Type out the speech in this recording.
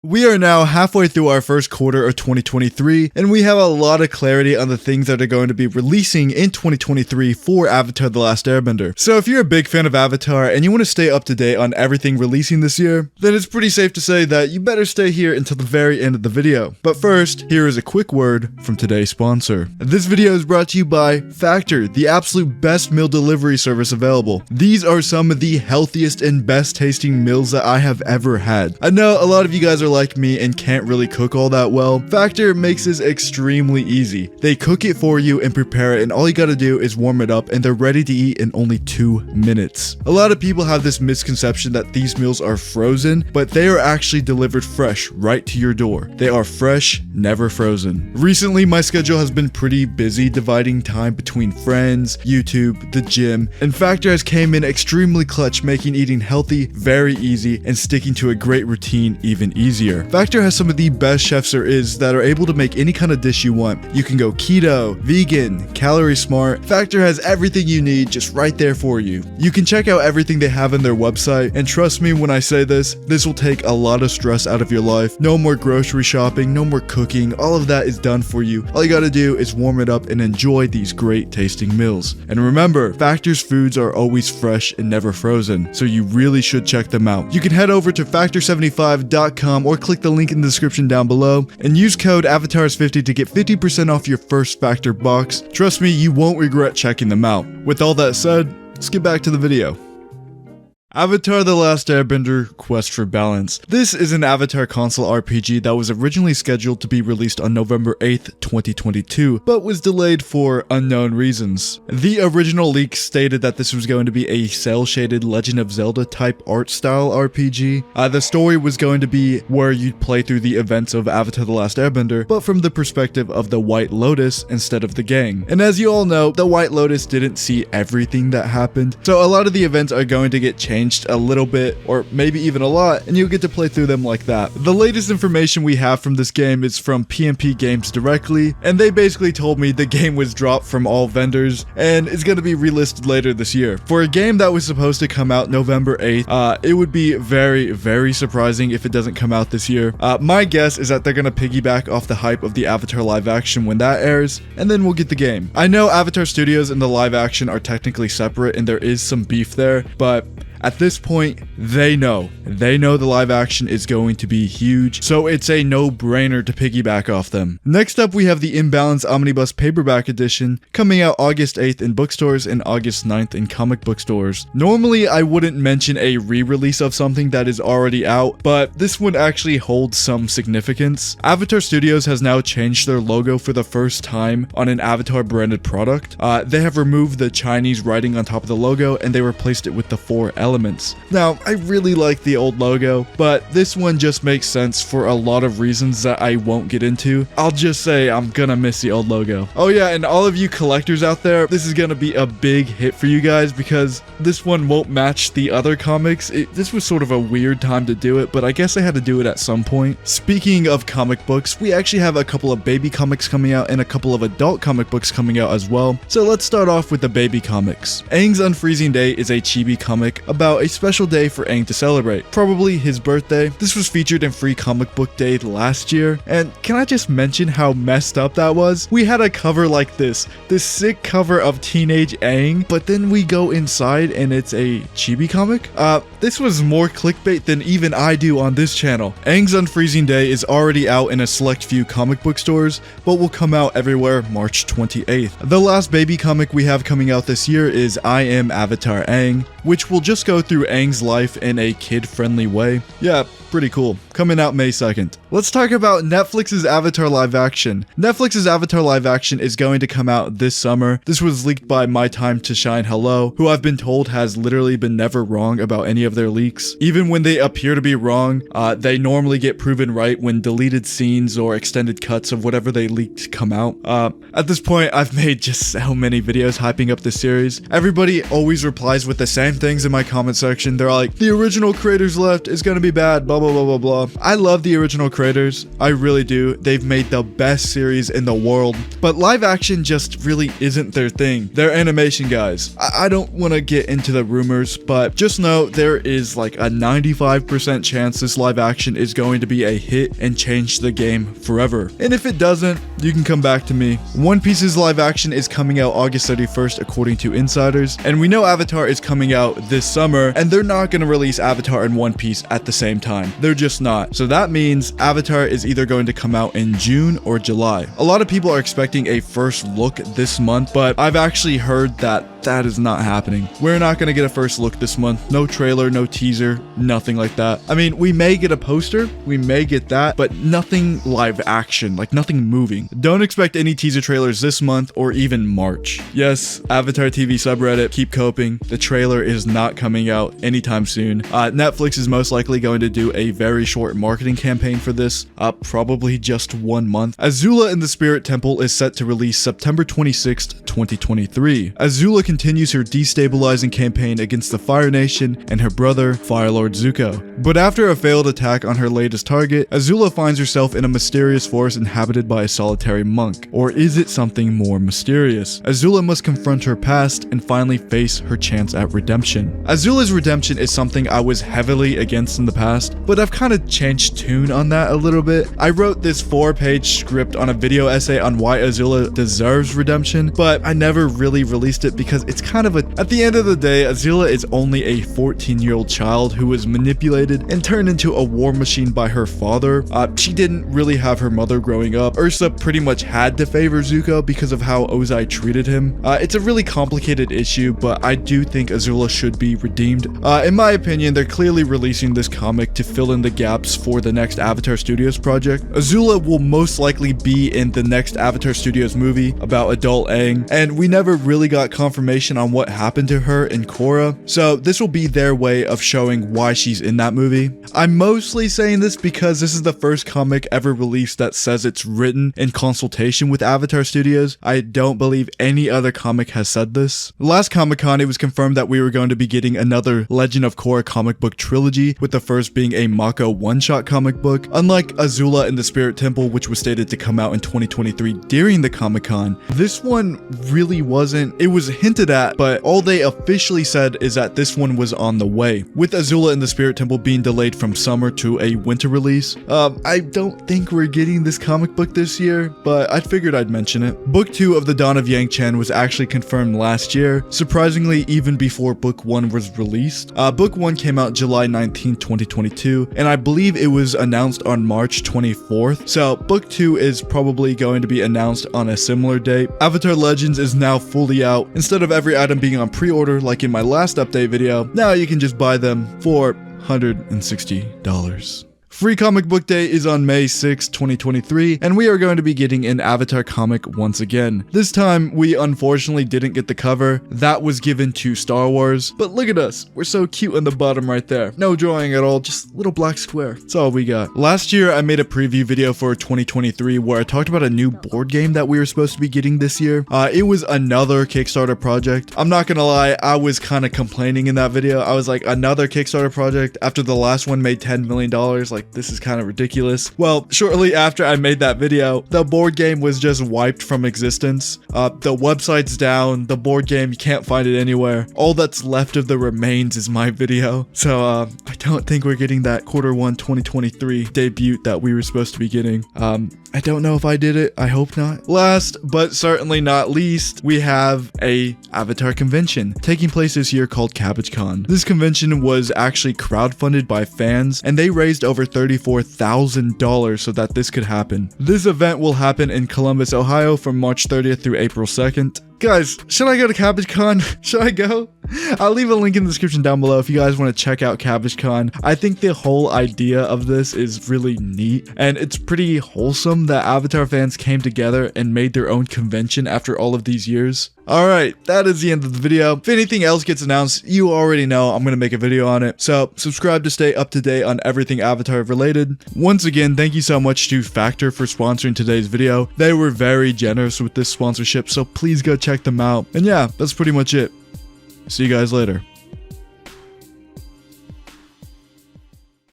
We are now halfway through our first quarter of 2023, and we have a lot of clarity on the things that are going to be releasing in 2023 for Avatar: The Last Airbender. So if you're a big fan of Avatar and you want to stay up to date on everything releasing this year, then it's pretty safe to say that you better stay here until the very end of the video. But first, here is a quick word from today's sponsor. This video is brought to you by Factor, the absolute best meal delivery service available. These are some of the healthiest and best tasting meals that I have ever had. I know a lot of you guys are like me and can't really cook all that well. Factor makes this extremely easy. They cook it for you and prepare it, and all you gotta do is warm it up and they're ready to eat in only 2 minutes. A lot of people have this misconception that these meals are frozen, but they are actually delivered fresh right to your door. They are fresh, never frozen. Recently, my schedule has been pretty busy dividing time between friends, YouTube, the gym, and Factor has came in extremely clutch, making eating healthy very easy and sticking to a great routine even easier. Factor has some of the best chefs there is that are able to make any kind of dish you want. You can go keto, vegan, calorie smart. Factor has everything you need just right there for you. You can check out everything they have on their website, and trust me when I say this will take a lot of stress out of your life. No more grocery shopping, no more cooking, all of that is done for you. All you gotta do is warm it up and enjoy these great tasting meals. And remember, Factor's foods are always fresh and never frozen, so you really should check them out. You can head over to factor75.com or click the link in the description down below and use code AVATARS50 to get 50% off your first Factor box. Trust me, you won't regret checking them out. With all that said, let's get back to the video. Avatar: The Last Airbender Quest for Balance. This is an Avatar console RPG that was originally scheduled to be released on November 8th, 2022, but was delayed for unknown reasons. The original leak stated that this was going to be a cel-shaded Legend of Zelda type art style RPG. The story was going to be where you'd play through the events of Avatar: The Last Airbender, but from the perspective of the White Lotus instead of the gang. And as you all know, the White Lotus didn't see everything that happened, so a lot of the events are going to get changed a little bit, or maybe even a lot, and you'll get to play through them like that. The latest information we have from this game is from PMP Games directly, and they basically told me the game was dropped from all vendors and is going to be relisted later this year. For a game that was supposed to come out November 8th, it would be very, very surprising if it doesn't come out this year. My guess is that they're going to piggyback off the hype of the Avatar live action when that airs, and then we'll get the game. I know Avatar Studios and the live action are technically separate and there is some beef there, but at this point, they know the live action is going to be huge, so it's a no-brainer to piggyback off them. Next up, we have the Imbalance Omnibus Paperback Edition, coming out August 8th in bookstores and August 9th in comic book stores. Normally, I wouldn't mention a re-release of something that is already out, but this one actually holds some significance. Avatar Studios has now changed their logo for the first time on an Avatar branded product. They have removed the Chinese writing on top of the logo, and they replaced it with the 4 elements. Now, I really like the old logo, but this one just makes sense for a lot of reasons that I won't get into. I'll just say I'm gonna miss the old logo. Oh yeah, and all of you collectors out there, this is gonna be a big hit for you guys because this one won't match the other comics. This was sort of a weird time to do it, but I guess I had to do it at some point. Speaking of comic books, we actually have a couple of baby comics coming out and a couple of adult comic books coming out as well. So let's start off with the baby comics. Aang's Unfreezing Day is a chibi comic about a special day for Aang to celebrate, probably his birthday. This was featured in Free Comic Book Day last year, and can I just mention how messed up that was? We had a cover like this sick cover of teenage Aang, but then we go inside and it's a chibi comic? This was more clickbait than even I do on this channel. Aang's Unfreezing Day is already out in a select few comic book stores, but will come out everywhere March 28th. The last baby comic we have coming out this year is I Am Avatar Aang, which will just go through Aang's life in a kid-friendly way. Yeah, pretty cool. Coming out May 2nd. Let's talk about Netflix's Avatar live action. Netflix's Avatar live action is going to come out this summer. This was leaked by My Time to Shine Hello, who I've been told has literally been never wrong about any of their leaks. Even when they appear to be wrong, they normally get proven right when deleted scenes or extended cuts of whatever they leaked come out. At this point, I've made just so many videos hyping up the series. Everybody always replies with the same things in my comment section. They're like, the original creators left, is gonna be bad, blah blah, blah, blah, blah. I love the original creators. I really do. They've made the best series in the world, but live action just really isn't their thing. They're animation guys. I don't want to get into the rumors, but just know there is like a 95% chance this live action is going to be a hit and change the game forever. And if it doesn't, you can come back to me. One Piece's live action is coming out August 31st according to insiders, and we know Avatar is coming out this summer, and they're not going to release Avatar and One Piece at the same time. They're just not. So that means Avatar is either going to come out in June or July. A lot of people are expecting a first look this month, but I've actually heard that is not happening. We're not going to get a first look this month. No trailer, no teaser, nothing like that. I mean, we may get a poster, we may get that, but nothing live action, like nothing moving. Don't expect any teaser trailers this month or even March. Yes, Avatar TV subreddit, keep coping. The trailer is not coming out anytime soon. Netflix is most likely going to do a very short marketing campaign for this, probably just 1 month. Azula in the Spirit Temple is set to release September 26th, 2023. Azula continues her destabilizing campaign against the Fire Nation and her brother, Fire Lord Zuko. But after a failed attack on her latest target, Azula finds herself in a mysterious forest inhabited by a solitary monk. Or is it something more mysterious? Azula must confront her past and finally face her chance at redemption. Azula's redemption is something I was heavily against in the past, but I've kind of changed tune on that a little bit. I wrote this 4-page script on a video essay on why Azula deserves redemption, but I never really released it because it's kind of at the end of the day, Azula is only a 14-year-old child who was manipulated and turned into a war machine by her father. She didn't really have her mother growing up. Ursa pretty much had to favor Zuko because of how Ozai treated him. It's a really complicated issue, but I do think Azula should be redeemed. In my opinion, they're clearly releasing this comic to fill in the gaps for the next Avatar Studios project. Azula will most likely be in the next Avatar Studios movie about adult Aang, and we never really got confirmation on what happened to her in Korra, so this will be their way of showing why she's in that movie. I'm mostly saying this because this is the first comic ever released that says it's written in consultation with Avatar Studios. I don't believe any other comic has said this. Last Comic-Con, it was confirmed that we were going to be getting another Legend of Korra comic book trilogy, with the first being a Mako one-shot comic book. Unlike Azula in the Spirit Temple, which was stated to come out in 2023 during the Comic-Con, this one really wasn't. It was hinted at, but all they officially said is that this one was on the way, with Azula in the Spirit Temple being delayed from summer to a winter release. I don't think we're getting this comic book this year, but I figured I'd mention it. Book 2 of The Dawn of Yangchen was actually confirmed last year, surprisingly even before Book 1 was released. Book 1 came out July 19, 2022, and I believe it was announced on March 24th, so Book 2 is probably going to be announced on a similar date. Avatar Legends is now fully out. Instead of every item being on pre-order like in my last update video, now you can just buy them for $160. Free Comic Book Day is on May 6, 2023, and we are going to be getting an Avatar comic once again. This time, we unfortunately didn't get the cover. That was given to Star Wars, but look at us. We're so cute on the bottom right there. No drawing at all, just little black square. That's all we got. Last year, I made a preview video for 2023 where I talked about a new board game that we were supposed to be getting this year. It was another Kickstarter project. I'm not gonna lie, I was kind of complaining in that video. I was like, another Kickstarter project after the last one made $10 million. Like, this is kind of ridiculous. Well, shortly after I made that video, the board game was just wiped from existence. The website's down, the board game, you can't find it anywhere. All that's left of the remains is my video. So I don't think we're getting that Q1 2023 debut that we were supposed to be getting. I don't know if I did it. I hope not. Last, but certainly not least, we have a Avatar convention taking place this year called Cabbage Con. This convention was actually crowdfunded by fans, and they raised over $34,000 so that this could happen. This event will happen in Columbus, Ohio from March 30th through April 2nd. Guys, should I go to Cabbage Con? Should I go? I'll leave a link in the description down below if you guys want to check out Cabbage Con. I think the whole idea of this is really neat, and it's pretty wholesome that Avatar fans came together and made their own convention after all of these years. Alright, that is the end of the video. If anything else gets announced, you already know I'm going to make a video on it. So subscribe to stay up to date on everything Avatar related. Once again, thank you so much to Factor for sponsoring today's video. They were very generous with this sponsorship, so please go check them out. And yeah, that's pretty much it. See you guys later.